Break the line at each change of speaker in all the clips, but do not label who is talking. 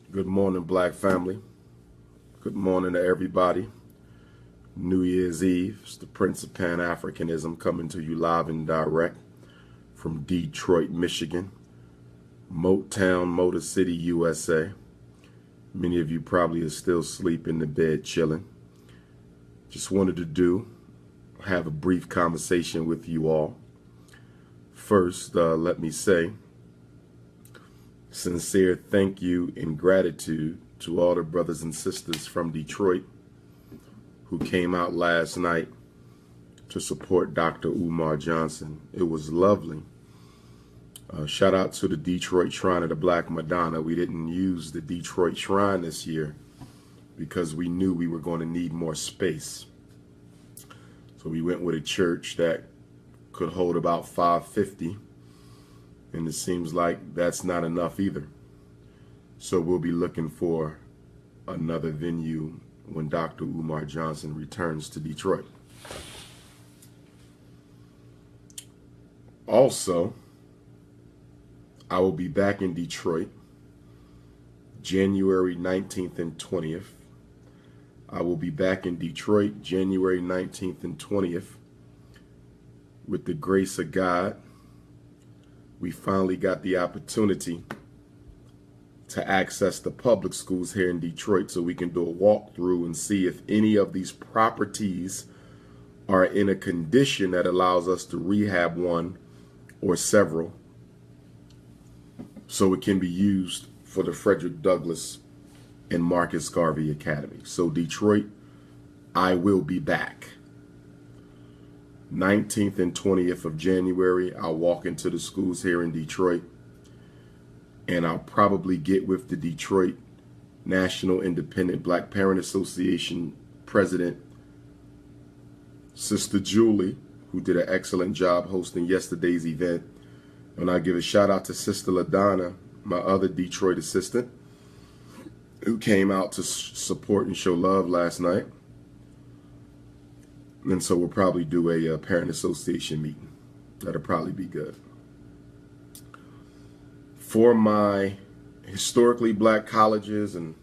Good morning, Black family. Good morning to everybody. New Year's Eve. It's the Prince of Pan-Africanism coming to you live and direct from Detroit, Michigan. Motown, Motor City, USA. Many of you probably are still asleep in the bed chilling. Just wanted to have a brief conversation with you all. First, let me say sincere thank you and gratitude to all the brothers and sisters from Detroit who came out last night to support Dr. Umar Johnson. It was lovely. Shout out to the Detroit Shrine of the Black Madonna. We didn't use the Detroit Shrine this year because we knew we were going to need more space. So we went with a church that could hold about 550. And it seems like that's not enough either. So we'll be looking for another venue when Dr. Umar Johnson returns to Detroit. Also, I will be back in Detroit January 19th and 20th. I will be back in Detroit January 19th and 20th. With the grace of God, we finally got the opportunity to access the public schools here in Detroit so we can do a walkthrough and see if any of these properties are in a condition that allows us to rehab one or several so it can be used for the Frederick Douglass and Marcus Garvey Academy. So Detroit, I will be back. 19th and 20th of January, I'll walk into the schools here in Detroit, and I'll probably get with the Detroit National Independent Black Parent Association President, Sister Julie, who did an excellent job hosting yesterday's event. And I give a shout out to Sister LaDonna, my other Detroit assistant, who came out to support and show love last night. And so we'll probably do a parent association meeting. That'll probably be good. For my historically black colleges and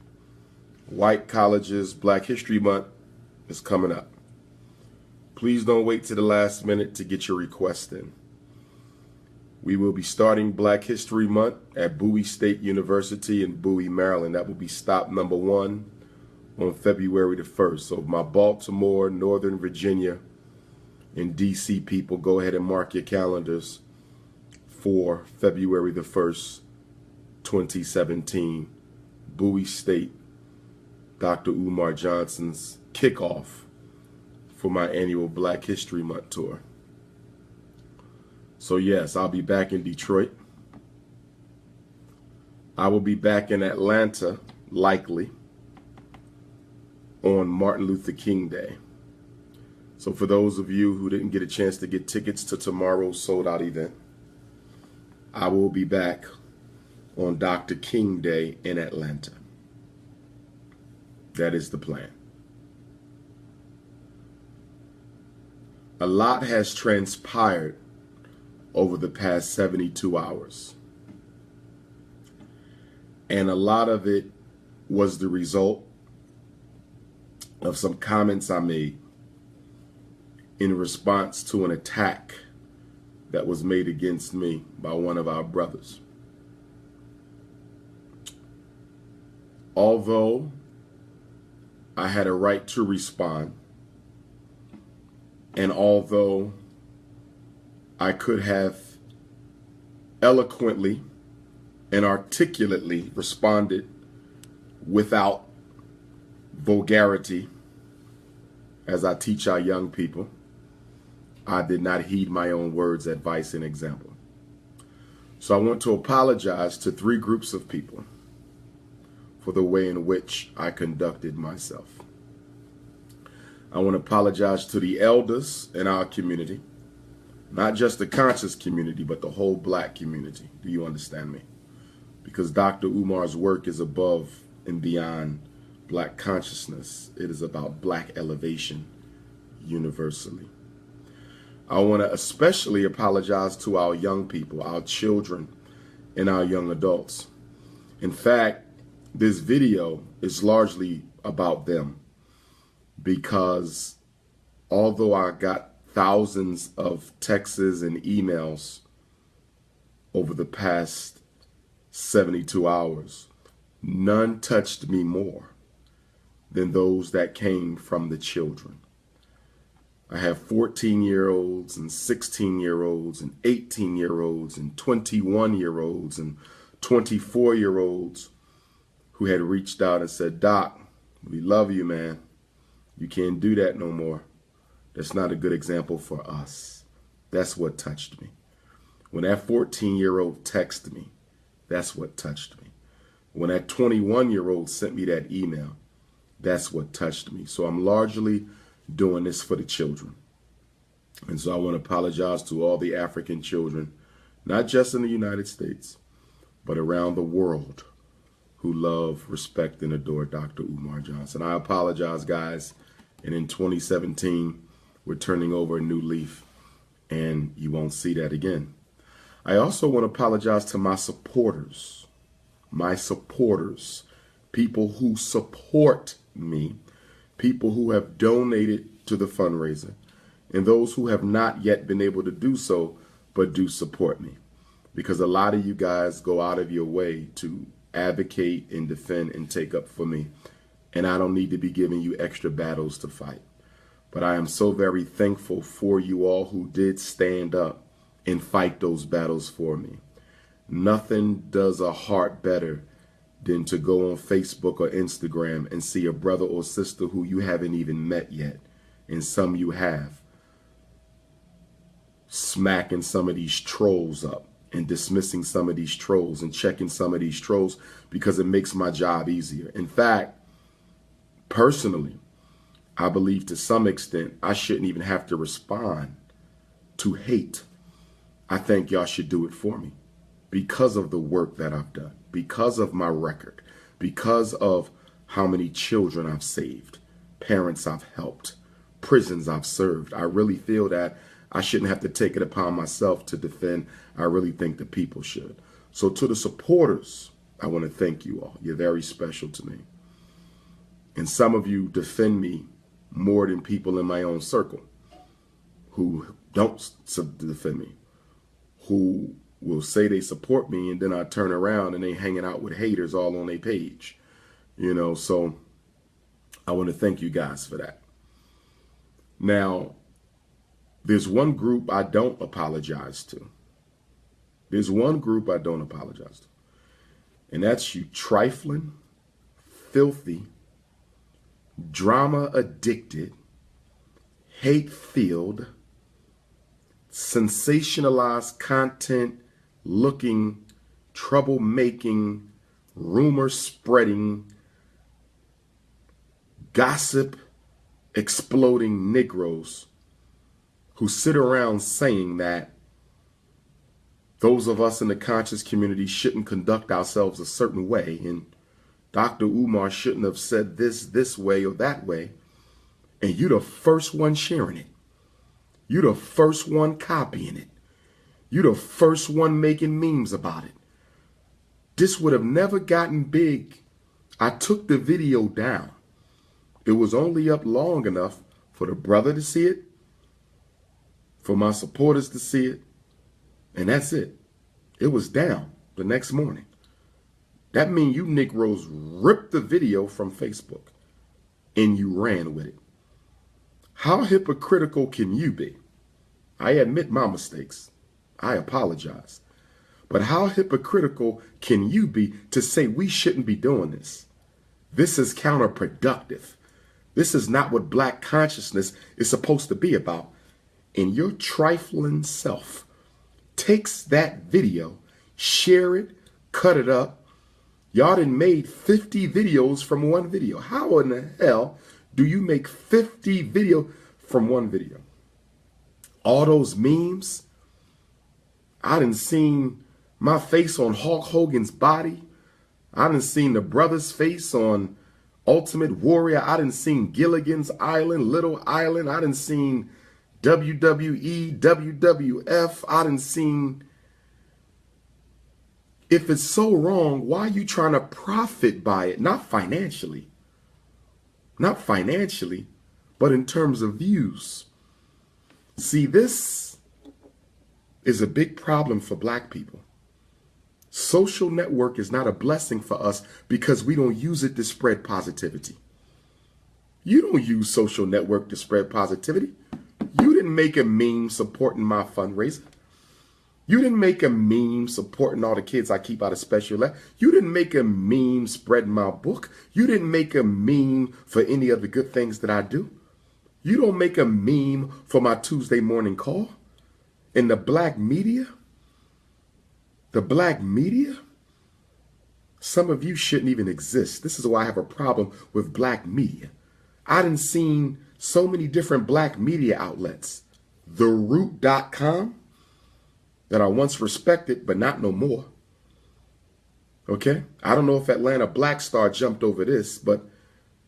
white colleges, Black History Month is coming up. Please don't wait to the last minute to get your request in. We will be starting Black History Month at Bowie State University in Bowie, Maryland. That will be stop number 1 on February the 1st. So my Baltimore, Northern Virginia, and DC people, go ahead and mark your calendars for February the 1st, 2017, Bowie State, Dr. Umar Johnson's kickoff for my annual Black History Month tour. So yes, I'll be back in Detroit. I will be back in Atlanta, likely, on Martin Luther King Day. So for those of you who didn't get a chance to get tickets to tomorrow's sold out event, I will be back on Dr. King Day in Atlanta. That is the plan. A lot has transpired over the past 72 hours. And a lot of it was the result of some comments I made in response to an attack that was made against me by one of our brothers. Although I had a right to respond, and although I could have eloquently and articulately responded without vulgarity, as I teach our young people, I did not heed my own words, advice, and example. So I want to apologize to 3 groups of people for the way in which I conducted myself. I want to apologize to the elders in our community, not just the conscious community, but the whole black community. Do you understand me? Because Dr. Umar's work is above and beyond black consciousness. It is about black elevation universally. I want to especially apologize to our young people, our children, and our young adults. In fact, this video is largely about them, because although I got thousands of texts and emails over the past 72 hours, none touched me more than those that came from the children. I have 14-year-olds and 16-year-olds and 18-year-olds and 21-year-olds and 24-year-olds who had reached out and said, "Doc, we love you, man. You can't do that no more. That's not a good example for us." That's what touched me. When that 14-year-old texted me, that's what touched me. When that 21-year-old sent me that email, that's what touched me. So I'm largely doing this for the children. And so I want to apologize to all the African children, not just in the United States, but around the world, who love, respect, and adore Dr. Umar Johnson. I apologize, guys. And in 2017, we're turning over a new leaf, and you won't see that again. I also want to apologize to my supporters, people who support me, people who have donated to the fundraiser, and those who have not yet been able to do so, but do support me. Because a lot of you guys go out of your way to advocate and defend and take up for me. And I don't need to be giving you extra battles to fight. But I am so very thankful for you all who did stand up and fight those battles for me. Nothing does a heart better than to go on Facebook or Instagram and see a brother or sister who you haven't even met yet, and some you have, smacking some of these trolls up and dismissing some of these trolls and checking some of these trolls, because it makes my job easier. In fact, personally, I believe to some extent I shouldn't even have to respond to hate. I think y'all should do it for me, because of the work that I've done, because of my record, because of how many children I've saved, parents I've helped, prisons I've served. I really feel that I shouldn't have to take it upon myself to defend. I really think the people should. So to the supporters, I want to thank you all. You're very special to me. And some of you defend me more than people in my own circle who don't defend me, who will say they support me, and then I turn around and they hanging out with haters all on their page. So I want to thank you guys for that. Now, there's one group I don't apologize to. There's one group I don't apologize to. And that's you trifling, filthy, drama-addicted, hate-filled, sensationalized content looking, trouble-making, rumor-spreading, gossip-exploding Negroes who sit around saying that those of us in the conscious community shouldn't conduct ourselves a certain way, and Dr. Umar shouldn't have said this way or that way, and you're the first one sharing it. You're the first one copying it. You're the first one making memes about it. This would have never gotten big. I took the video down. It was only up long enough for the brother to see it, for my supporters to see it, and that's it. It was down the next morning. That means you Negroes ripped the video from Facebook and you ran with it. How hypocritical can you be? I admit my mistakes. I apologize. But how hypocritical can you be to say we shouldn't be doing this? This is counterproductive. This is not what black consciousness is supposed to be about. And your trifling self takes that video, share it, cut it up. Y'all done made 50 videos from one video. How in the hell do you make 50 videos from one video? All those memes. I done seen my face on Hulk Hogan's body. I done seen the brother's face on Ultimate Warrior. I done seen Gilligan's Island, Little Island. I done seen WWE, WWF. I done seen If it's so wrong, why are you trying to profit by it? Not financially, but in terms of views. See, this is a big problem for black people. Social network is not a blessing for us because we don't use it to spread positivity. You don't use social network to spread positivity. You didn't make a meme supporting my fundraiser. You didn't make a meme supporting all the kids I keep out of special ed. You didn't make a meme spreading my book. You didn't make a meme for any of the good things that I do. You don't make a meme for my Tuesday morning call. In the black media, some of you shouldn't even exist. This is why I have a problem with black media. I done seen so many different black media outlets. TheRoot.com, that I once respected, but not no more. Okay? I don't know if Atlanta Black Star jumped over this, but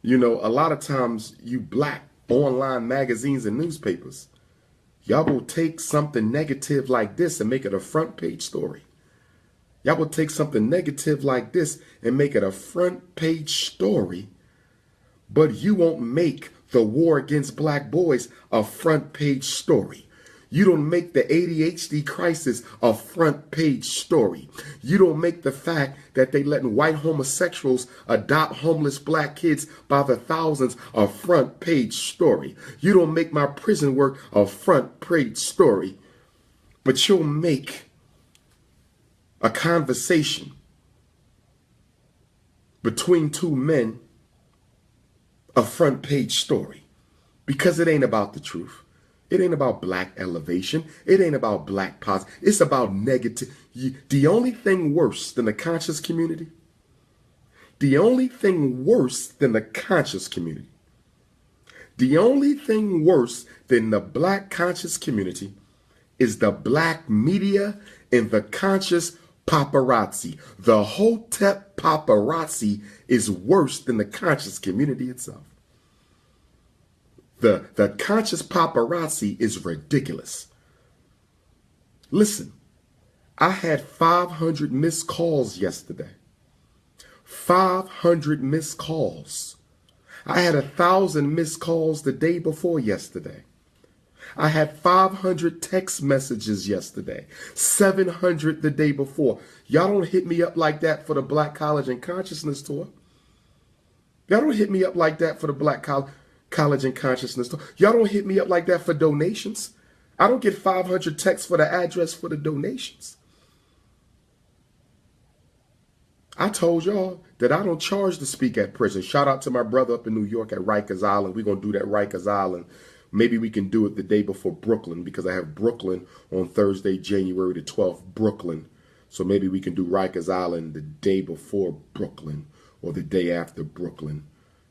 you know, a lot of times you black online magazines and newspapers, y'all will take something negative like this and make it a front page story. Y'all will take something negative like this and make it a front page story, but you won't make the war against black boys a front page story. You don't make the ADHD crisis a front page story. You don't make the fact that they letting white homosexuals adopt homeless black kids by the thousands a front page story. You don't make my prison work a front page story. But you'll make a conversation between two men a front page story, because it ain't about the truth. It ain't about black elevation. It ain't about black positive. It's about negative. The only thing worse than the conscious community, the only thing worse than the conscious community, the only thing worse than the black conscious community is the black media and the conscious paparazzi. The Hotep paparazzi is worse than the conscious community itself. The conscious paparazzi is ridiculous. Listen, I had 500 missed calls yesterday. 500 missed calls. I had 1,000 missed calls the day before yesterday. I had 500 text messages yesterday, 700 the day before. Y'all don't hit me up like that for the Black College and Consciousness Tour. Y'all don't hit me up like that for the Black College and Consciousness Tour. Y'all don't hit me up like that for donations. I don't get 500 texts for the address for the donations. I told y'all that I don't charge to speak at prison. Shout out to my brother up in New York at Rikers Island. We're going to do that Rikers Island. Maybe we can do it the day before Brooklyn, because I have Brooklyn on Thursday, January the 12th, Brooklyn. So maybe we can do Rikers Island the day before Brooklyn or the day after Brooklyn.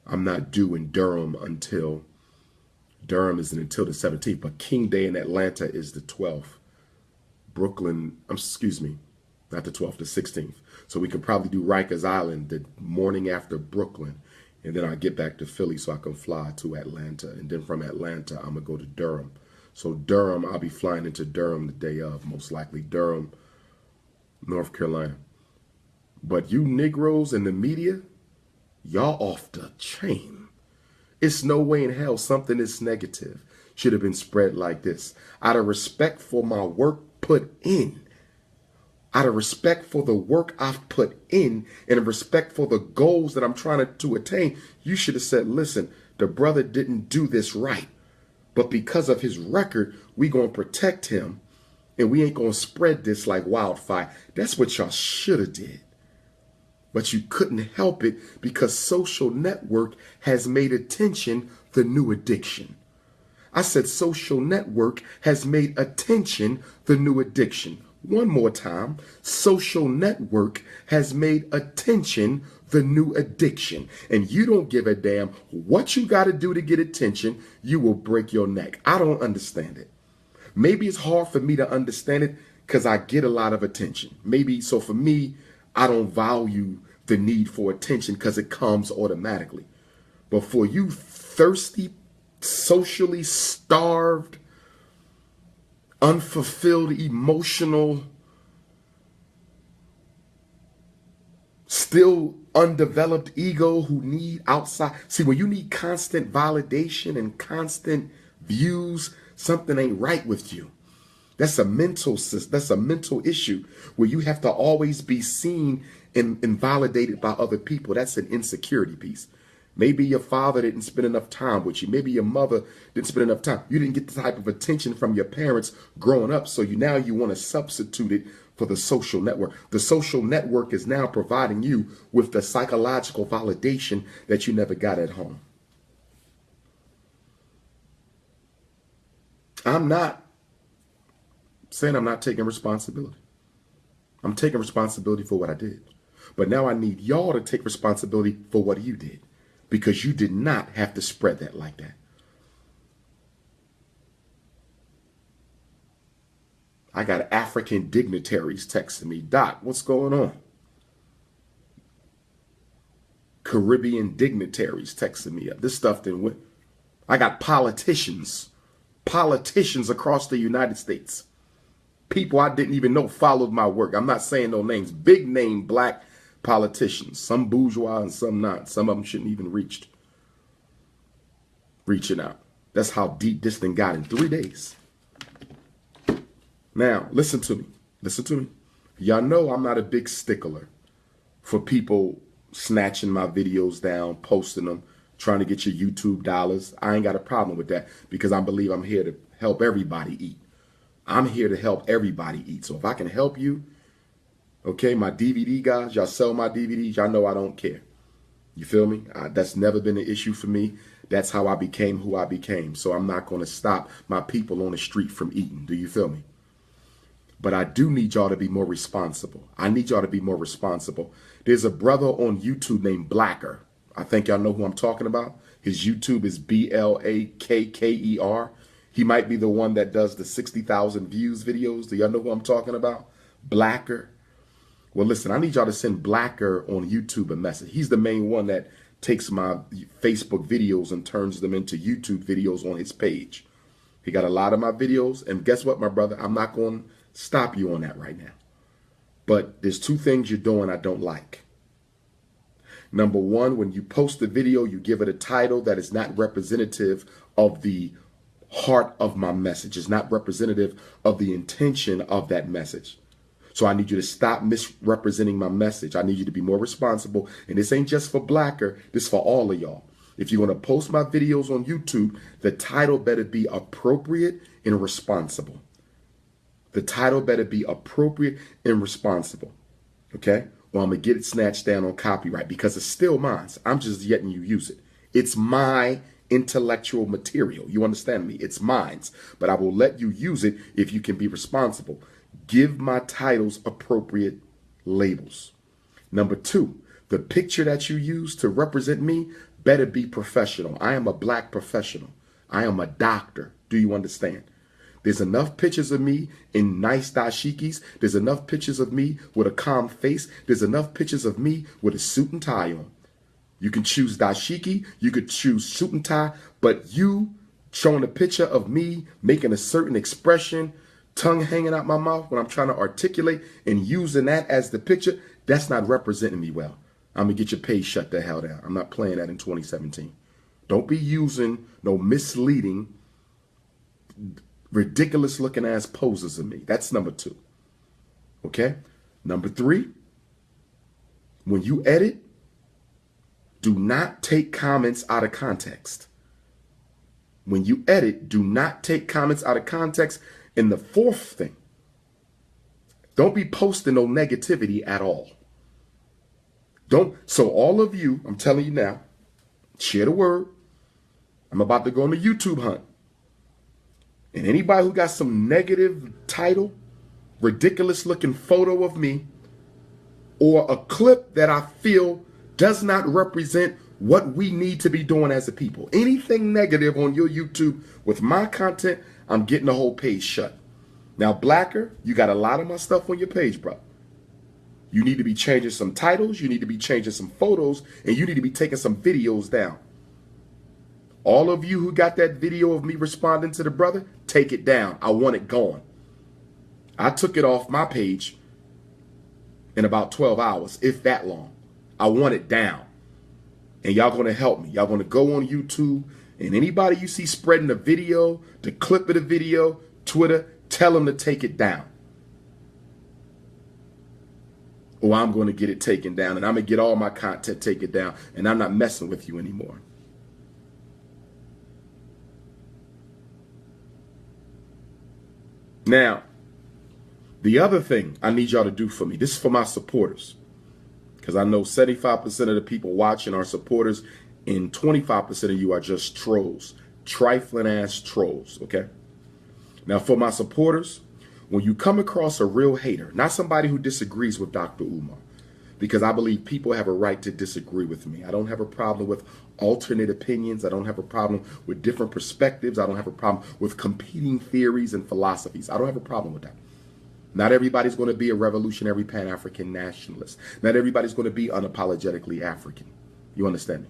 I'm not due in Durham until the 17th, but King Day in Atlanta is the 12th. Brooklyn, excuse me, not the 12th, the 16th. So we could probably do Rikers Island the morning after Brooklyn. And then I'll get back to Philly so I can fly to Atlanta. And then from Atlanta, I'm going to go to Durham. So Durham, I'll be flying into Durham the day of, most likely. Durham, North Carolina. But you Negroes in the media, y'all off the chain. It's no way in hell something this negative should have been spread like this. Out of respect for my work put in, out of respect for the work I've put in, and of respect for the goals that I'm trying to attain, you should have said, listen, the brother didn't do this right, but because of his record, we gonna protect him, and we ain't gonna spread this like wildfire. That's what y'all should have did. But you couldn't help it because social network has made attention the new addiction. I said social network has made attention the new addiction. One more time, social network has made attention the new addiction. And you don't give a damn what you got to do to get attention. You will break your neck. I don't understand it. Maybe it's hard for me to understand it because I get a lot of attention. Maybe so for me, I don't value the need for attention because it comes automatically. But for you thirsty, socially starved, unfulfilled, emotional still undeveloped ego who need outside. See, when you need constant validation and constant views, something ain't right with you. That's a mental issue where you have to always be seen and validated by other people. That's an insecurity piece. Maybe your father didn't spend enough time with you. Maybe your mother didn't spend enough time. You didn't get the type of attention from your parents growing up. So now you want to substitute it for the social network. The social network is now providing you with the psychological validation that you never got at home. I'm not saying I'm not taking responsibility. I'm taking responsibility for what I did. But now I need y'all to take responsibility for what you did, because you did not have to spread that like that. I got African dignitaries texting me, Doc, what's going on? Caribbean dignitaries texting me up. This stuff didn't win. I got politicians across the United States. People I didn't even know followed my work. I'm not saying no names. Big name black politicians. Some bourgeois and some not. Some of them shouldn't even reaching out. That's how deep this thing got in 3 days. Now, listen to me. Listen to me. Y'all know I'm not a big stickler for people snatching my videos down, posting them, trying to get your YouTube dollars. I ain't got a problem with that, because I believe I'm here to help everybody eat. I'm here to help everybody eat. So if I can help you, okay, my DVD guys, y'all sell my DVDs, y'all know I don't care. You feel me? That's never been an issue for me. That's how I became who I became. So I'm not going to stop my people on the street from eating. Do you feel me? But I do need y'all to be more responsible. I need y'all to be more responsible. There's a brother on YouTube named Blacker. I think y'all know who I'm talking about. His YouTube is BLAKKER. He might be the one that does the 60,000 views videos. Do y'all know who I'm talking about? Blacker. Well, listen, I need y'all to send Blacker on YouTube a message. He's the main one that takes my Facebook videos and turns them into YouTube videos on his page. He got a lot of my videos. And guess what, my brother? I'm not going to stop you on that right now. But there's two things you're doing I don't like. Number one, when you post a video, you give it a title that is not representative of the heart of my message. It's not representative of the intention of that message. So I need you to stop misrepresenting my message. I need you to be more responsible. And this ain't just for Blacker. This is for all of y'all. If you're going to post my videos on YouTube, the title better be appropriate and responsible. The title better be appropriate and responsible. Okay? Well, I'm going to get it snatched down on copyright because it's still mine. I'm just letting you use it. It's my intellectual material. You understand me? It's mine. But I will let you use it if you can be responsible. Give my titles appropriate labels. Number two, the picture that you use to represent me better be professional. I am a black professional. I am a doctor. Do you understand? There's enough pictures of me in nice dashikis. There's enough pictures of me with a calm face. There's enough pictures of me with a suit and tie on. You can choose dashiki. You could choose suit and tie. But you showing a picture of me making a certain expression, tongue hanging out my mouth when I'm trying to articulate, and using that as the picture, that's not representing me well. I'm going to get your page shut the hell down. I'm not playing that in 2017. Don't be using no misleading, ridiculous looking ass poses of me. That's number two. Okay? Number three, when you edit, do not take comments out of context. When you edit, do not take comments out of context. And the fourth thing, don't be posting no negativity at all. So all of you, I'm telling you now, share the word. I'm about to go on the YouTube hunt. And anybody who got some negative title, ridiculous looking photo of me, or a clip that I feel does not represent what we need to be doing as a people, anything negative on your YouTube with my content, I'm getting the whole page shut. Now, Blacker, you got a lot of my stuff on your page, bro. You need to be changing some titles, you need to be changing some photos, and you need to be taking some videos down. All of you who got that video of me responding to the brother, take it down. I want it gone. I took it off my page in about 12 hours, if that long. I want it down. And y'all going to help me. Y'all going to go on YouTube, and anybody you see spreading the video, the clip of the video, Twitter, tell them to take it down. Or I'm going to get it taken down, and I'm going to get all my content taken down, and I'm not messing with you anymore. Now, the other thing I need y'all to do for me, this is for my supporters, because I know 75% of the people watching are supporters, and 25% of you are just trolls, trifling ass trolls, okay? Now, for my supporters, when you come across a real hater, not somebody who disagrees with Dr. Umar, because I believe people have a right to disagree with me. I don't have a problem with alternate opinions. I don't have a problem with different perspectives. I don't have a problem with competing theories and philosophies. I don't have a problem with that. Not everybody's going to be a revolutionary Pan-African nationalist. Not everybody's going to be unapologetically African. You understand me?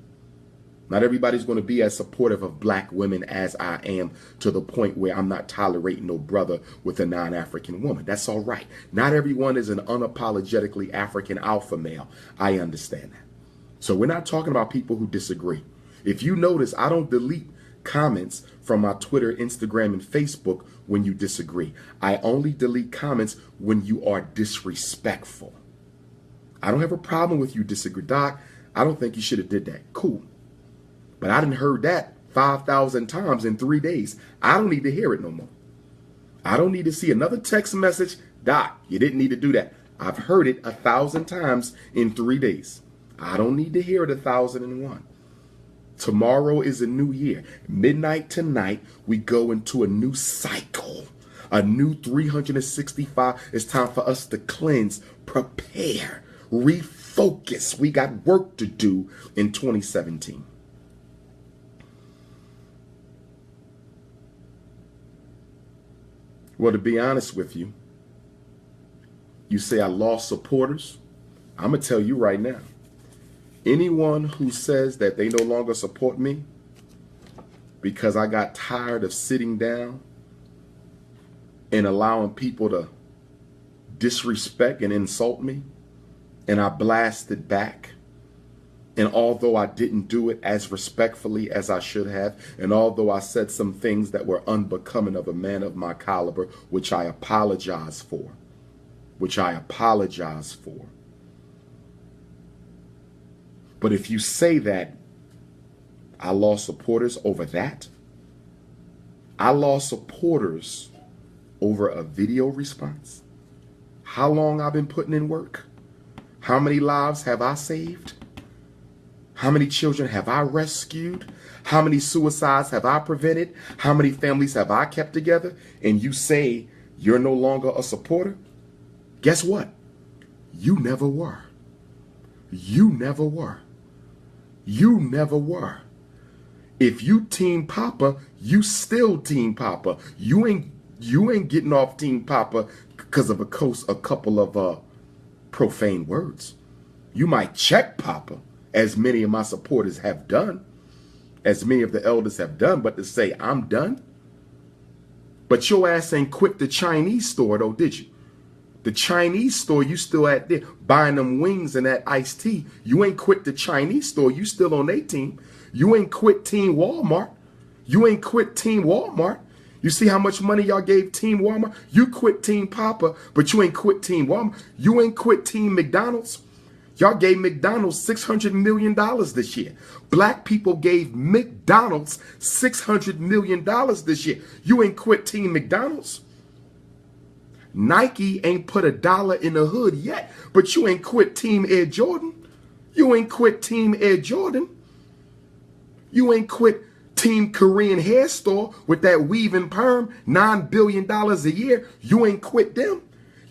Not everybody's going to be as supportive of black women as I am, to the point where I'm not tolerating no brother with a non-African woman. That's all right. Not everyone is an unapologetically African alpha male. I understand that. So we're not talking about people who disagree. If you notice, I don't delete comments from my Twitter, Instagram, and Facebook when you disagree. I only delete comments when you are disrespectful. I don't have a problem with you disagree. Doc, I don't think you should have did that. Cool. But I didn't heard that 5,000 times in 3 days. I don't need to hear it no more. I don't need to see another text message. Doc, you didn't need to do that. I've heard it 1,000 times in 3 days. I don't need to hear it 1,001. Tomorrow is a new year. Midnight tonight, we go into a new cycle. A new 365. It's time for us to cleanse, prepare, refocus. We got work to do in 2017. Well, to be honest with you, you say I lost supporters. I'm going to tell you right now, anyone who says that they no longer support me because I got tired of sitting down and allowing people to disrespect and insult me, and I blasted back, and although I didn't do it as respectfully as I should have, and although I said some things that were unbecoming of a man of my caliber, which I apologize for, But if you say that I lost supporters over that, I lost supporters over a video response. How long I've been putting in work? How many lives have I saved? How many children have I rescued? How many suicides have I prevented? How many families have I kept together? And you say you're no longer a supporter? Guess what? You never were. You never were. You never were. If you Team Papa, you still Team Papa. You ain't getting off Team Papa because of a couple of profane words. You might check Papa, as many of my supporters have done, as many of the elders have done, but to say I'm done? But your ass ain't quit the Chinese store though, did you? The Chinese store, you still at there buying them wings and that iced tea. You ain't quit the Chinese store. You still on their team. You ain't quit Team Walmart. You ain't quit Team Walmart. You see how much money y'all gave Team Walmart? You quit Team Papa, but you ain't quit Team Walmart. You ain't quit Team McDonald's. Y'all gave McDonald's $600 million this year. Black people gave McDonald's $600 million this year. You ain't quit Team McDonald's. Nike ain't put $1 in the hood yet, but you ain't quit Team Air Jordan. You ain't quit Team Air Jordan. You ain't quit Team Korean Hair Store with that weave and perm, $9 billion a year. You ain't quit them.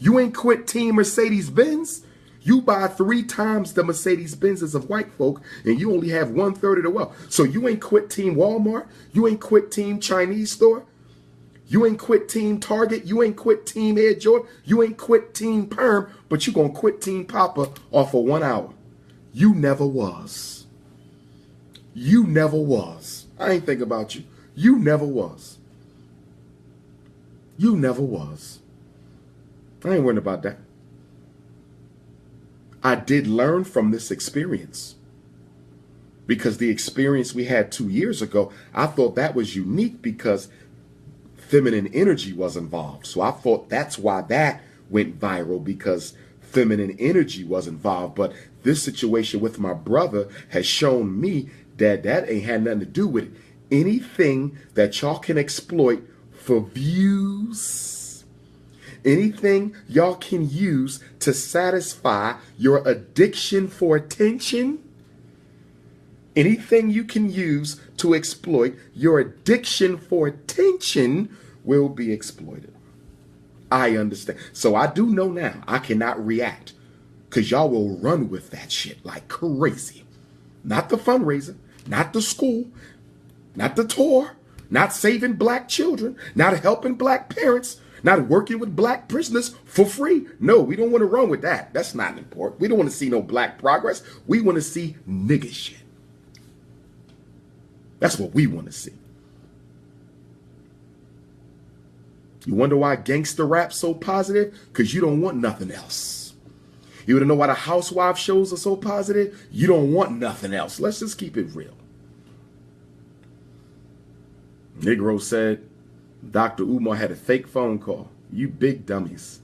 You ain't quit Team Mercedes-Benz. You buy 3 times the Mercedes-Benzes of white folk, and you only have 1/3 of the wealth. So you ain't quit Team Walmart. You ain't quit Team Chinese store. You ain't quit Team Target. You ain't quit Team Air Jordan. You ain't quit Team Perm, but you gonna quit Team Papa off for 1 hour. You never was. You never was. I ain't think about you. You never was. You never was. I ain't worried about that. I did learn from this experience, because the experience we had 2 years ago, I thought that was unique because feminine energy was involved. So I thought that's why that went viral, because feminine energy was involved. But this situation with my brother has shown me that that ain't had nothing to do with it. Anything that y'all can exploit for views, anything y'all can use to satisfy your addiction for attention, anything you can use to exploit your addiction for attention will be exploited. I understand. So I do know now I cannot react, because y'all will run with that shit like crazy. Not the fundraiser, not the school, not the tour, not saving black children, not helping black parents, not working with black prisoners for free. No, we don't want to run with that. That's not important. We don't want to see no black progress. We want to see nigga shit. That's what we want to see. You wonder why gangster rap's so positive? Because you don't want nothing else. You want to know why the housewife shows are so positive? You don't want nothing else. Let's just keep it real. Negro said Dr. Umar had a fake phone call. You big dummies.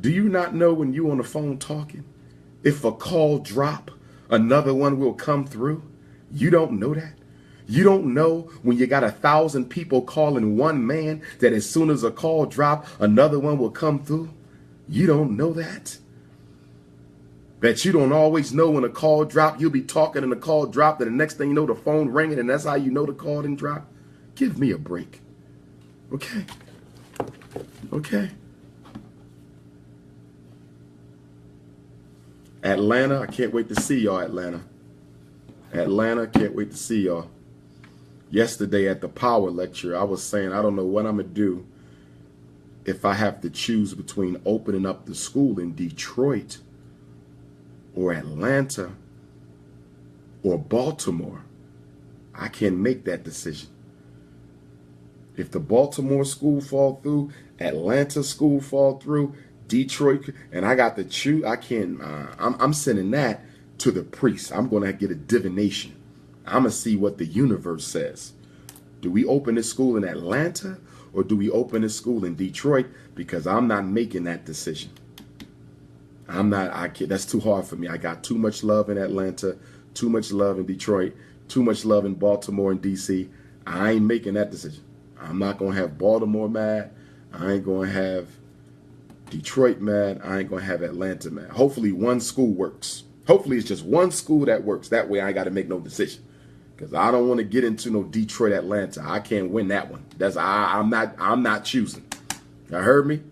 Do you not know when you on the phone talking, if a call drop, another one will come through? You don't know that? You don't know when you got 1,000 people calling one man that as soon as a call drop, another one will come through? You don't know that? Bet you don't always know when a call drop. You'll be talking and the call dropped, and the next thing you know, the phone ringing, and that's how you know the call didn't drop. Give me a break. Okay. Okay. Atlanta, I can't wait to see y'all, Atlanta. Atlanta, can't wait to see y'all. Yesterday at the power lecture, I was saying I don't know what I'm going to do if I have to choose between opening up the school in Detroit or Atlanta or Baltimore. I can't make that decision. If the Baltimore school fall through, Atlanta school fall through, Detroit, and I got to choose, I can't, I'm sending that to the priest. I'm going to get a divination. I'm going to see what the universe says. Do we open this school in Atlanta or do we open this school in Detroit? Because I'm not making that decision. I can't, that's too hard for me. I got too much love in Atlanta, too much love in Detroit, too much love in Baltimore and DC. I ain't making that decision. I'm not going to have Baltimore mad. I ain't going to have Detroit mad. I ain't going to have Atlanta mad. Hopefully one school works. Hopefully it's just one school that works. That way I ain't got to make no decision. Because I don't want to get into no Detroit, Atlanta. I can't win that one. I'm not choosing. You heard me?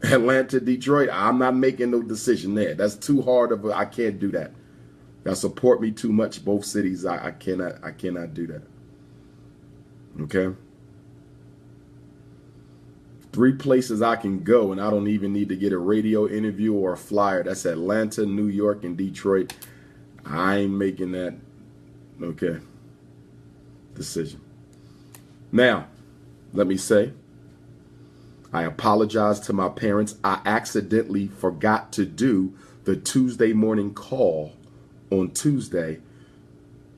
Atlanta, Detroit, I'm not making no decision there. That's too hard of I can't do that. That support me too much, both cities. I cannot do that. Okay? 3 places I can go, and I don't even need to get a radio interview or a flyer. That's Atlanta, New York, and Detroit. I ain't making that, okay, decision. Now, let me say, I apologize to my parents. I accidentally forgot to do the Tuesday morning call on Tuesday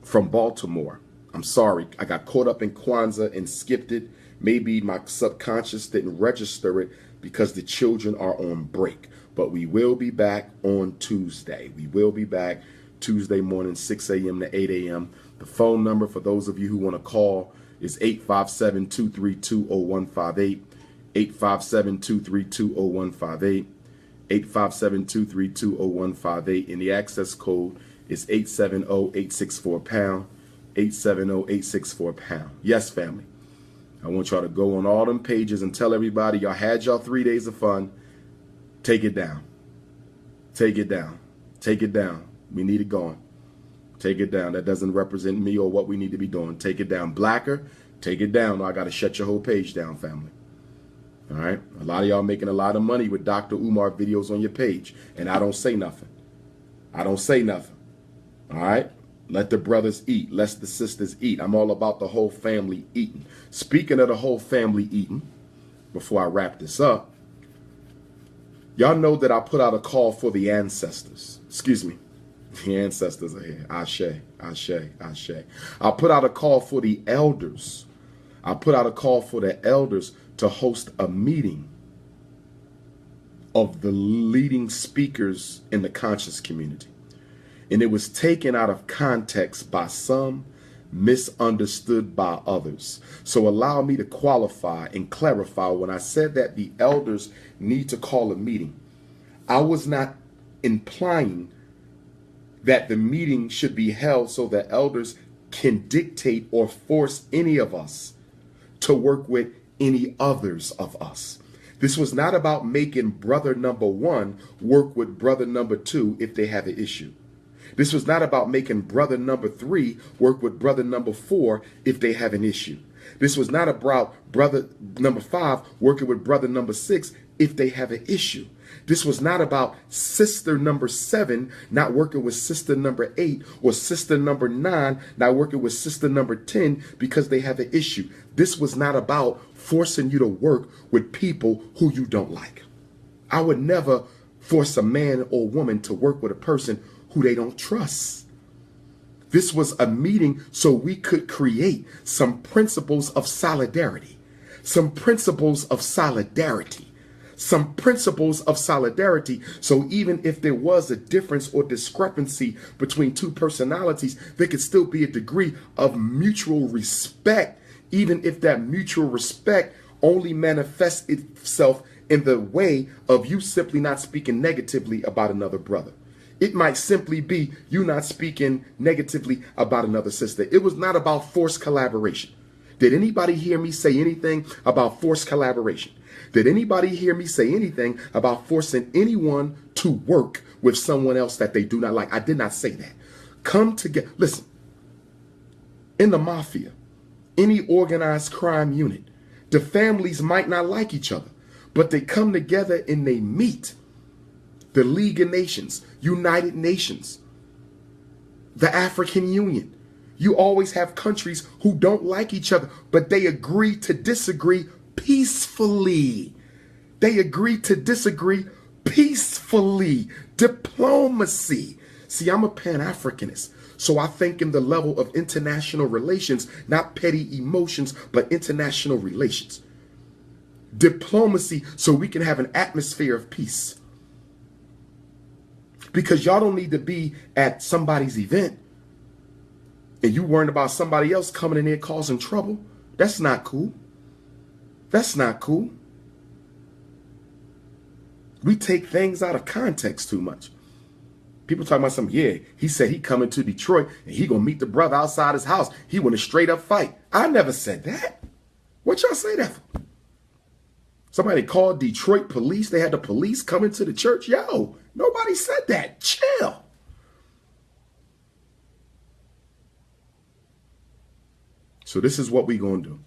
from Baltimore. I'm sorry. I got caught up in Kwanzaa and skipped it. Maybe my subconscious didn't register it because the children are on break. But we will be back on Tuesday. We will be back Tuesday morning, 6 a.m. to 8 a.m. The phone number for those of you who want to call is 857-232-0158. 857-232-0158. 857-232-0158. And the access code is 870-864-POUND. 870-864-POUND. Yes, family. I want y'all to go on all them pages and tell everybody y'all had y'all 3 days of fun. Take it down. Take it down. Take it down. We need it gone. Take it down. That doesn't represent me or what we need to be doing. Take it down. Blacker, take it down. I got to shut your whole page down, family. All right? A lot of y'all making a lot of money with Dr. Umar videos on your page, and I don't say nothing. I don't say nothing. All right? Let the brothers eat. Let the sisters eat. I'm all about the whole family eating. Speaking of the whole family eating, before I wrap this up, Y'all know that I put out a call for the ancestors. Excuse me. The ancestors are here. Ashe, Ashe, Ashe. I put out a call for the elders. I put out a call for the elders to host a meeting of the leading speakers in the conscious community. And it was taken out of context by some, misunderstood by others. So allow me to qualify and clarify. When I said that the elders need to call a meeting, I was not implying that the meeting should be held so that elders can dictate or force any of us to work with any others of us. This was not about making brother number one work with brother number two if they have an issue. This was not about making brother number three work with brother number four if they have an issue. This was not about brother number five working with brother number six if they have an issue. This was not about sister number 7 not working with sister number 8 or sister number 9 not working with sister number 10 because they have an issue. This was not about forcing you to work with people who you don't like. I would never force a man or woman to work with a person who they don't trust. This was a meeting so we could create some principles of solidarity, some principles of solidarity. Some principles of solidarity. So even if there was a difference or discrepancy between two personalities, there could still be a degree of mutual respect, even if that mutual respect only manifests itself in the way of you simply not speaking negatively about another brother. It might simply be you not speaking negatively about another sister. It was not about forced collaboration. Did anybody hear me say anything about forced collaboration? Did anybody hear me say anything about forcing anyone to work with someone else that they do not like? I did not say that. Come together. Listen, in the mafia, any organized crime unit, the families might not like each other, but they come together and they meet. The League of Nations, United Nations, the African Union. You always have countries who don't like each other, but they agree to disagree peacefully. They agree to disagree peacefully. Diplomacy. See, I'm a Pan-Africanist, so I think in the level of international relations, not petty emotions, but international relations. Diplomacy so we can have an atmosphere of peace. Because y'all don't need to be at somebody's event and you worrying about somebody else coming in there causing trouble. That's not cool. That's not cool. We take things out of context too much. People talking about something, yeah, he said he coming to Detroit and he gonna meet the brother outside his house. He want a straight up fight. I never said that. What y'all say that for? Somebody called Detroit police. They had the police coming to the church. Yo, nobody said that. Chill. So this is what we gonna do.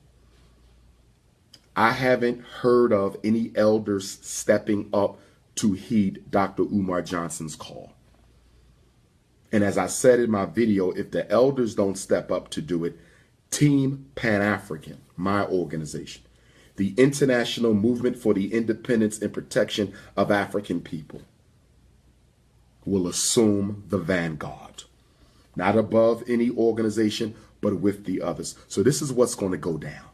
I haven't heard of any elders stepping up to heed Dr. Umar Johnson's call. And as I said in my video, if the elders don't step up to do it, Team Pan-African, my organization, the International Movement for the Independence and Protection of African People, will assume the vanguard. Not above any organization, but with the others. So this is what's going to go down.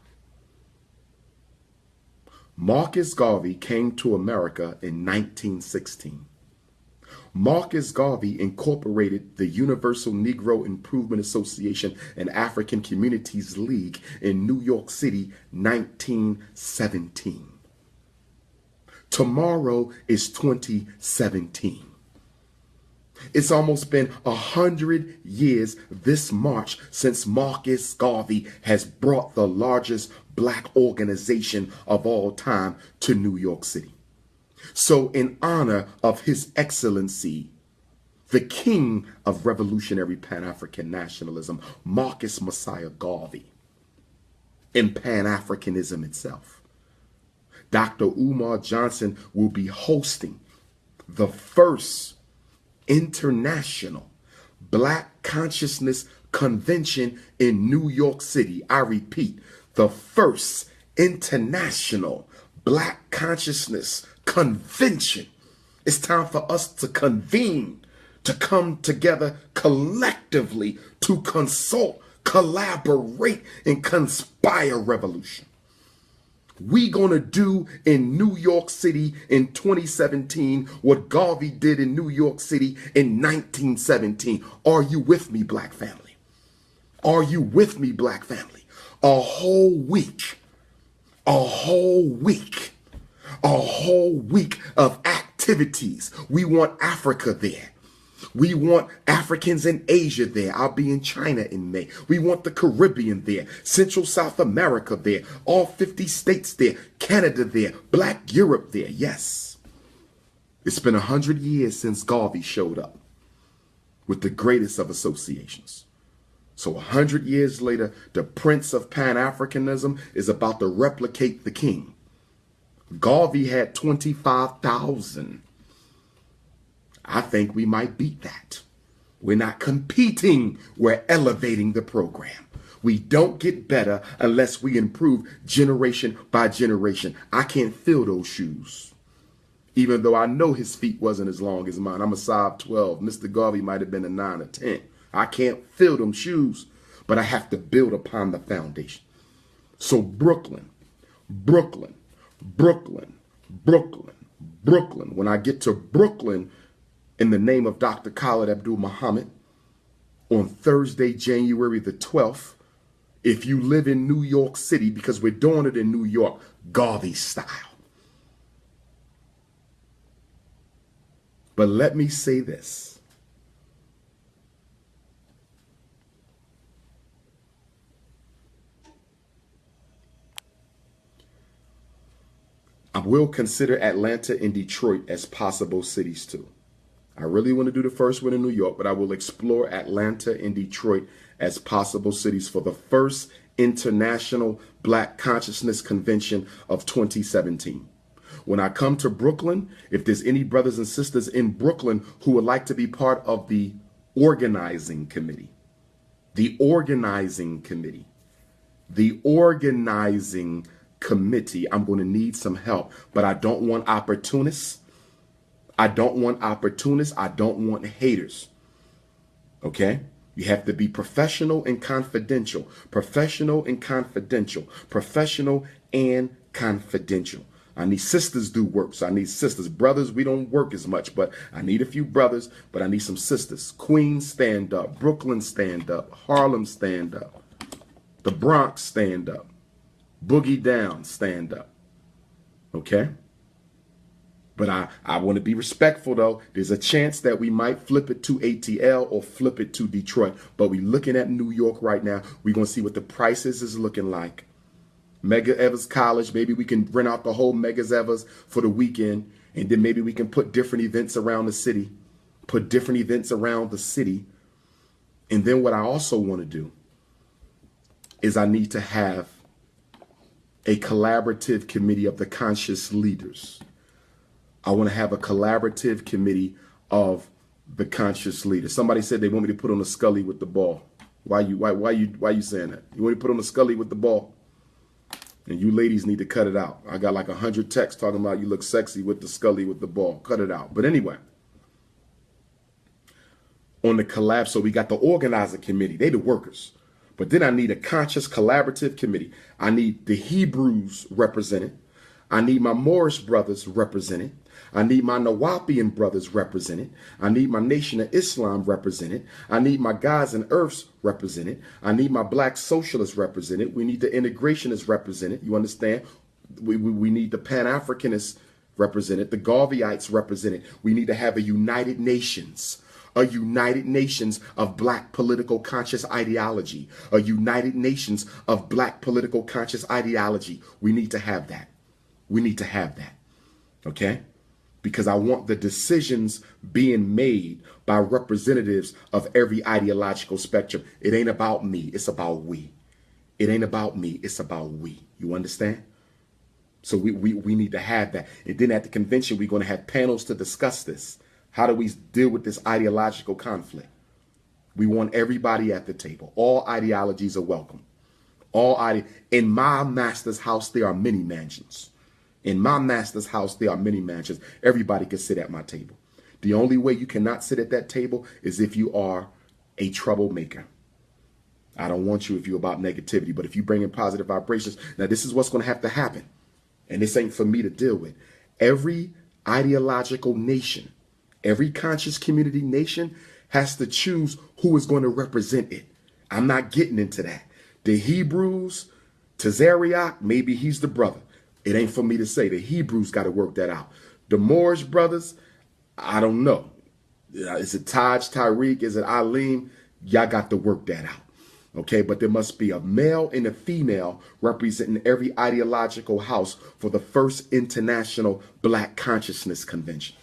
Marcus Garvey came to America in 1916. Marcus Garvey incorporated the Universal Negro Improvement Association and African Communities League in New York City, 1917. Tomorrow is 2017. It's almost been 100 years this March since Marcus Garvey has brought the largest black organization of all time to New York City. So in honor of His Excellency, the King of Revolutionary Pan-African Nationalism, Marcus Messiah Garvey, and Pan-Africanism itself, Dr. Umar Johnson will be hosting the first International Black Consciousness Convention in New York City. I repeat, the first International Black Consciousness Convention It's time for us to convene, to come together collectively, to consult, collaborate, and conspire revolution. We gonna do in New York City in 2017 what Garvey did in New York City in 1917. Are you with me, black family? Are you with me, black family? A whole week, a whole week, a whole week of activities. We want Africa there. We want Africans in Asia there. I'll be in China in May. We want the Caribbean there, Central South America there, all 50 states there, Canada there, Black Europe there. Yes. It's been 100 years since Garvey showed up with the greatest of associations. So 100 years later, the Prince of Pan-Africanism is about to replicate the king. Garvey had 25,000. I think we might beat that. We're not competing, we're elevating the program. We don't get better unless we improve generation by generation. I can't fill those shoes. Even though I know his feet wasn't as long as mine. I'm a size 12. Mr. Garvey might have been a 9 or 10. I can't fill them shoes, but I have to build upon the foundation. So Brooklyn, Brooklyn, Brooklyn, Brooklyn, Brooklyn. When I get to Brooklyn, in the name of Dr. Khalid Abdul Muhammad, on Thursday, January the 12th, if you live in New York City, because we're doing it in New York, Garvey style. But let me say this. I will consider Atlanta and Detroit as possible cities too. I really want to do the first one in New York, but I will explore Atlanta and Detroit as possible cities for the first International Black Consciousness Convention of 2017. When I come to Brooklyn, if there's any brothers and sisters in Brooklyn who would like to be part of the organizing committee, the organizing committee, I'm going to need some help, but I don't want opportunists. I don't want opportunists. I don't want haters. Okay? You have to be professional and confidential. Professional and confidential. Professional and confidential. I need sisters do work. So I need sisters. Brothers, we don't work as much, but I need a few brothers, but I need some sisters. Queens, stand up. Brooklyn, stand up. Harlem, stand up. The Bronx, stand up. Boogie Down, stand up. Okay? But I want to be respectful, though. There's a chance that we might flip it to ATL or flip it to Detroit. But we're looking at New York right now. We're going to see what the prices is looking like. Medgar Evers College, maybe we can rent out the whole Medgar Evers for the weekend. And then maybe we can put different events around the city. Put different events around the city. And then what I also want to do is I need to have a collaborative committee of the conscious leaders. I want to have a collaborative committee of the conscious leaders. Somebody said they want me to put on a Scully with the ball. Why you saying that? You want me to put on a Scully with the ball? And you ladies need to cut it out. I got like 100 texts talking about you look sexy with the Scully with the ball. Cut it out. But anyway, on the collab, so we got the organizer committee. They the workers. But then I need a conscious collaborative committee. I need the Hebrews represented. I need my Moorish brothers represented. I need my Nawapian brothers represented. I need my Nation of Islam represented. I need my Guys and Earths represented. I need my Black Socialists represented. We need the Integrationists represented. You understand? We need the Pan-Africanists represented, the Garveyites represented. We need to have a United Nations. A United Nations of Black political conscious ideology. A United Nations of Black political conscious ideology. We need to have that. We need to have that. Okay? Because I want the decisions being made by representatives of every ideological spectrum. It ain't about me. It's about we. It ain't about me. It's about we. You understand? So we need to have that. And then at the convention, we're going to have panels to discuss this. How do we deal with this ideological conflict? We want everybody at the table. All ideologies are welcome. In my master's house, there are many mansions. In my master's house, there are many mansions. Everybody can sit at my table. The only way you cannot sit at that table is if you are a troublemaker. I don't want you if you're about negativity, but if you bring in positive vibrations, now this is what's going to have to happen. And this ain't for me to deal with. Every ideological nation, every conscious community nation has to choose who is going to represent it. I'm not getting into that. The Hebrews, Tazariak, maybe he's the brother. It ain't for me to say. The Hebrews got to work that out. The Moorish brothers, I don't know. Is it Taj, Tariq? Is it Alim? Y'all got to work that out. Okay, but there must be a male and a female representing every ideological house for the first International Black Consciousness Convention.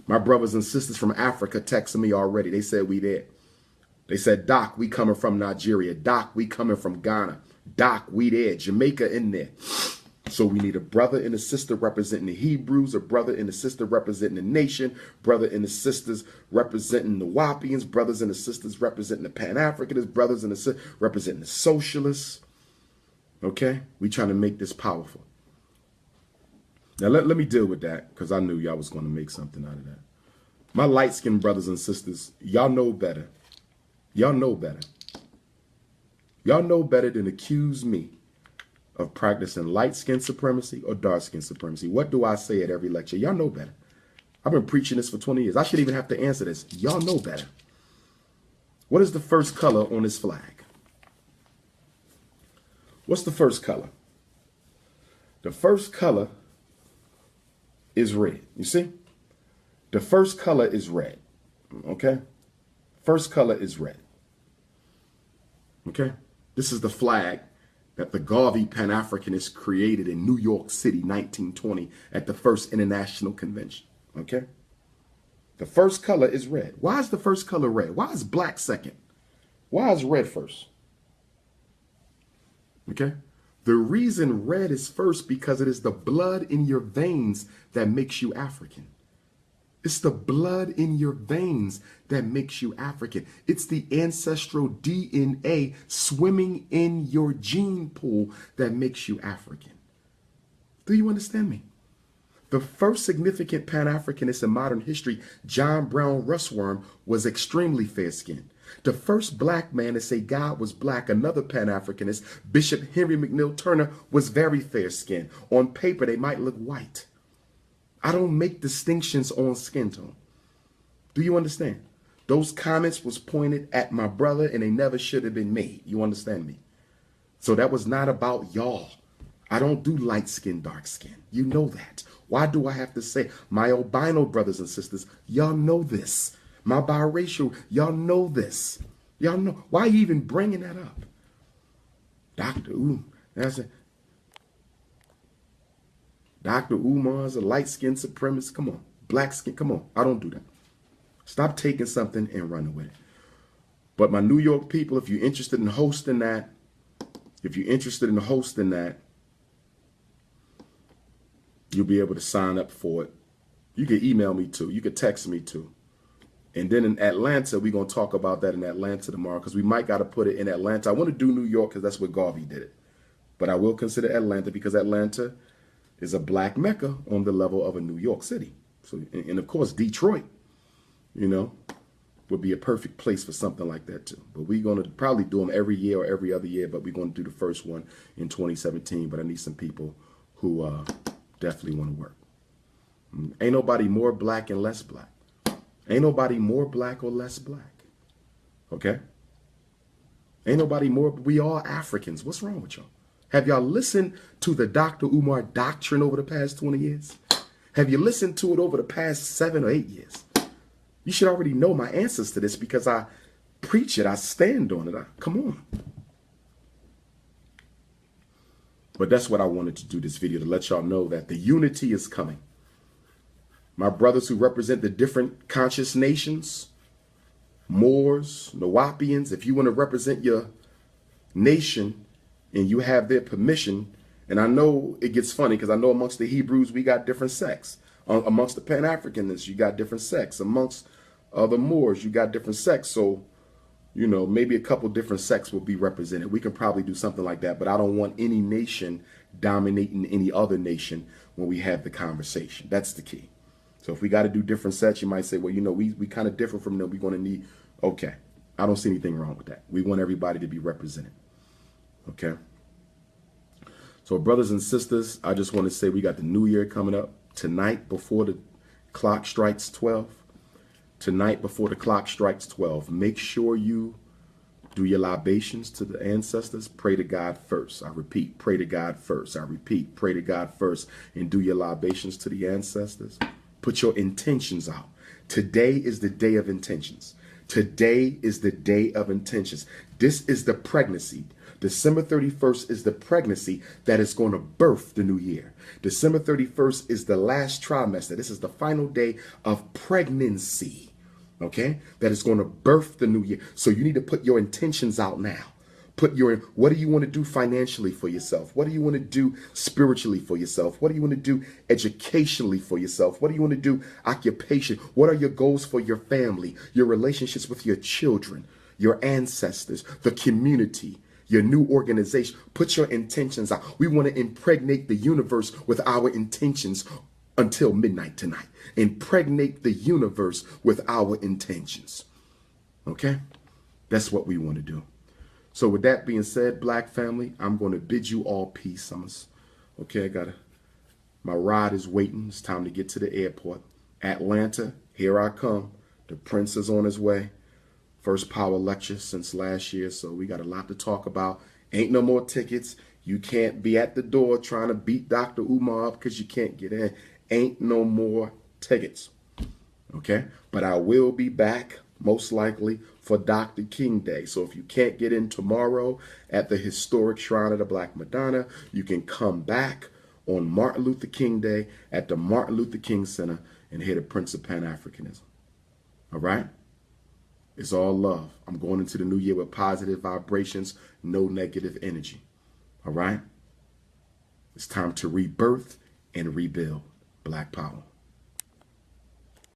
My brothers and sisters from Africa texted me already. They said we there. They said, Doc, we coming from Nigeria. Doc, we coming from Ghana. Doc, we there. Jamaica in there. So we need a brother and a sister representing the Hebrews, a brother and a sister representing the nation, brother and the sisters representing the Wapians, brothers and the sisters representing the Pan-Africanists, brothers and the sisters representing the socialists. Okay? We trying to make this powerful. Now let me deal with that because I knew y'all was going to make something out of that. My light-skinned brothers and sisters, y'all know better. Y'all know better. Y'all know better than accuse me of practicing light skin supremacy or dark skin supremacy. What do I say at every lecture? Y'all know better. I've been preaching this for 20 years. I shouldn't even have to answer this. Y'all know better. What is the first color on this flag? What's the first color? The first color is red. You see? The first color is red. Okay? First color is red. Okay? This is the flag that the Garvey Pan-Africanists created in New York City, 1920, at the first International Convention. Okay? The first color is red. Why is the first color red? Why is black second? Why is red first? Okay? The reason red is first because it is the blood in your veins that makes you African. It's the blood in your veins that makes you African. It's the ancestral DNA swimming in your gene pool that makes you African. Do you understand me? The first significant Pan-Africanist in modern history, John Brown Russwurm, was extremely fair-skinned. The first black man to say God was black, another Pan-Africanist, Bishop Henry McNeill Turner, was very fair-skinned. On paper, they might look white. I don't make distinctions on skin tone. Do you understand? Those comments was pointed at my brother and they never should have been made. You understand me? So that was not about y'all. I don't do light skin, dark skin. You know that. Why do I have to say my albino brothers and sisters? Y'all know this. My biracial, y'all know this. Y'all know. Why are you even bringing that up? Dr. That's it. Dr. Umar's a light-skinned supremacist. Come on. Black skin. Come on. I don't do that. Stop taking something and running with it. But my New York people, if you're interested in hosting that, you'll be able to sign up for it. You can email me too. You can text me too. And then in Atlanta, we're going to talk about that in Atlanta tomorrow because we might got to put it in Atlanta. I want to do New York because that's where Garvey did it. But I will consider Atlanta because Atlanta is a black Mecca on the level of a New York City. So, and of course, Detroit, you know, would be a perfect place for something like that too. But we're going to probably do them every year or every other year, but we're going to do the first one in 2017. But I need some people who definitely want to work. Ain't nobody more black and less black. Ain't nobody more black or less black. Okay? Ain't nobody more. We all Africans. What's wrong with y'all? Have y'all listened to the Dr. Umar doctrine over the past 20 years? Have you listened to it over the past 7 or 8 years? You should already know my answers to this because I preach it. I stand on it. Come on. But that's what I wanted to do this video, to let y'all know that the unity is coming. My brothers who represent the different conscious nations, Moors, Nawapians, if you want to represent your nation, and you have their permission, and I know it gets funny because I know amongst the Hebrews we got different sects. Amongst the Pan-Africanists you got different sects. Amongst the Moors you got different sects. So You know, maybe a couple different sects will be represented. We can probably do something like that, but I don't want any nation dominating any other nation when we have the conversation. That's the key. So if we got to do different sets, you might say, well, you know, we kind of different from them. We're going to need, okay. I don't see anything wrong with that. We want everybody to be represented. Okay. So brothers and sisters, I just want to say we got the new year coming up tonight before the clock strikes 12. Tonight before the clock strikes 12. Make sure you do your libations to the ancestors. Pray to God first. I repeat, pray to God first. I repeat, pray to God first. And do your libations to the ancestors. Put your intentions out. Today is the day of intentions. Today is the day of intentions. This is the pregnancy. December 31st is the pregnancy that is going to birth the new year. December 31st is the last trimester. This is the final day of pregnancy, okay? That is going to birth the new year. So you need to put your intentions out now. What do you want to do financially for yourself? What do you want to do spiritually for yourself? What do you want to do educationally for yourself? What do you want to do occupation? What are your goals for your family, your relationships with your children, your ancestors, the community, your new organization? Put your intentions out. We want to impregnate the universe with our intentions until midnight tonight. Impregnate the universe with our intentions. Okay? That's what we want to do. So with that being said, Black family, I'm going to bid you all peace. Okay, my ride is waiting. It's time to get to the airport. Atlanta, here I come. The Prince is on his way. First power lecture since last year, so we got a lot to talk about. Ain't no more tickets. You can't be at the door trying to beat Dr. Umar up because you can't get in. Ain't no more tickets. Okay? But I will be back, most likely, for Dr. King Day. So if you can't get in tomorrow at the historic Shrine of the Black Madonna, you can come back on Martin Luther King Day at the Martin Luther King Center and hear the Prince of Pan-Africanism. All right? It's all love. I'm going into the new year with positive vibrations, no negative energy. All right? It's time to rebirth and rebuild. Black power.